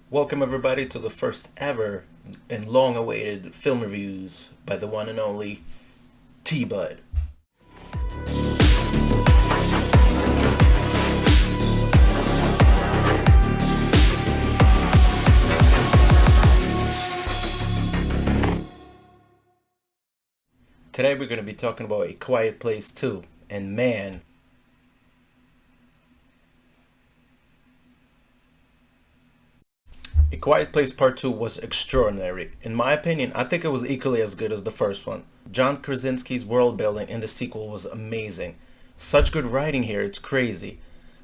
Welcome everybody to the first ever and long-awaited film reviews by the one and only Tbudd. Today we're going to be talking about A Quiet Place 2, and man, A Quiet Place Part 2 was extraordinary. In my opinion, I think it was equally as good as the first one. John Krasinski's world building in the sequel was amazing. Such good writing here, it's crazy.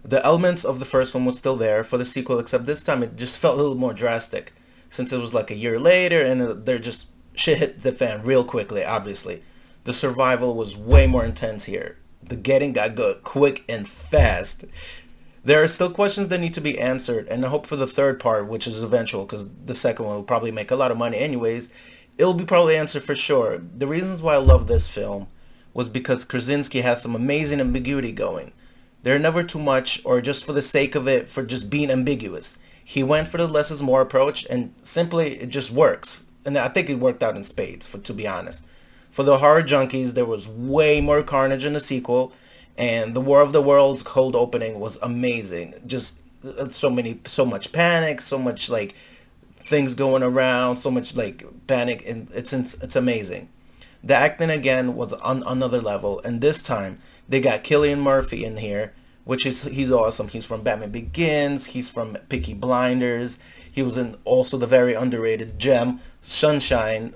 The elements of the first one was still there for the sequel, except this time it just felt a little more drastic. Since it was like a year later and they're just shit hit the fan real quickly, obviously. The survival was way more intense here. The getting got good quick and fast. There are still questions that need to be answered, and I hope for the third part, which is eventual, because the second one will probably make a lot of money anyways, it'll be probably answered for sure. The reasons why I love this film was because Krasinski has some amazing ambiguity going. They're never too much, or just for the sake of it, for just being ambiguous. He went for the less is more approach, and simply, it just works. And I think it worked out in spades, to be honest. For the horror junkies, there was way more carnage in the sequel, and the War of the Worlds cold opening was amazing. Just so much panic, so much like things going around, so much like panic, and it's amazing. The acting again was on another level, and this time they got Cillian Murphy in here, which is he's awesome. He's from Batman Begins. He's from Peaky Blinders. He was in also the very underrated gem Sunshine,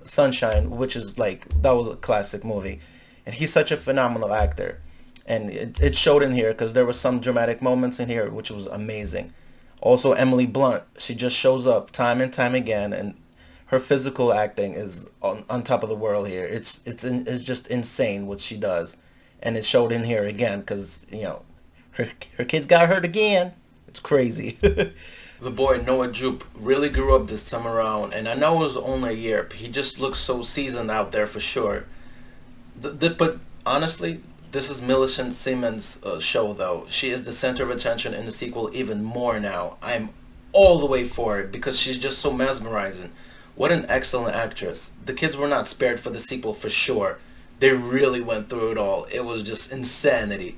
which is like that was a classic movie, and he's such a phenomenal actor, and it showed in here because there were some dramatic moments in here which was amazing. Also, Emily Blunt, she just shows up time and time again, and her physical acting is on top of the world here. It's just insane what she does, and it showed in here again because her kids got hurt again. It's crazy. The boy Noah Jupe really grew up this time around, and I know it was only a year, but he just looks so seasoned out there for sure. But honestly, this is Millicent Simmonds' show, though. She is the center of attention in the sequel even more now. I'm all the way for it because she's just so mesmerizing. What an excellent actress. The kids were not spared for the sequel for sure. They really went through it all. It was just insanity.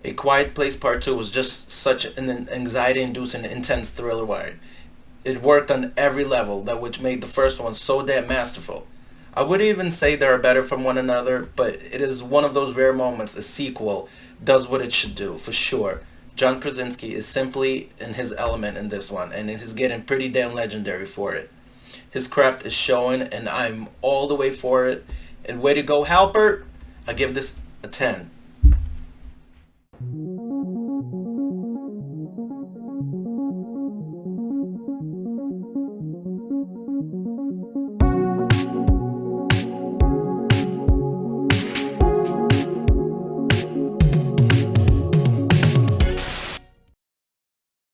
A Quiet Place Part 2 was just such an anxiety-inducing, intense thriller ride. It worked on every level, that which made the first one so damn masterful. I would even say they are better from one another, but it is one of those rare moments a sequel does what it should do, for sure. John Krasinski is simply in his element in this one, and he's getting pretty damn legendary for it. His craft is showing, and I'm all the way for it. And way to go, Halpert! I give this a 10.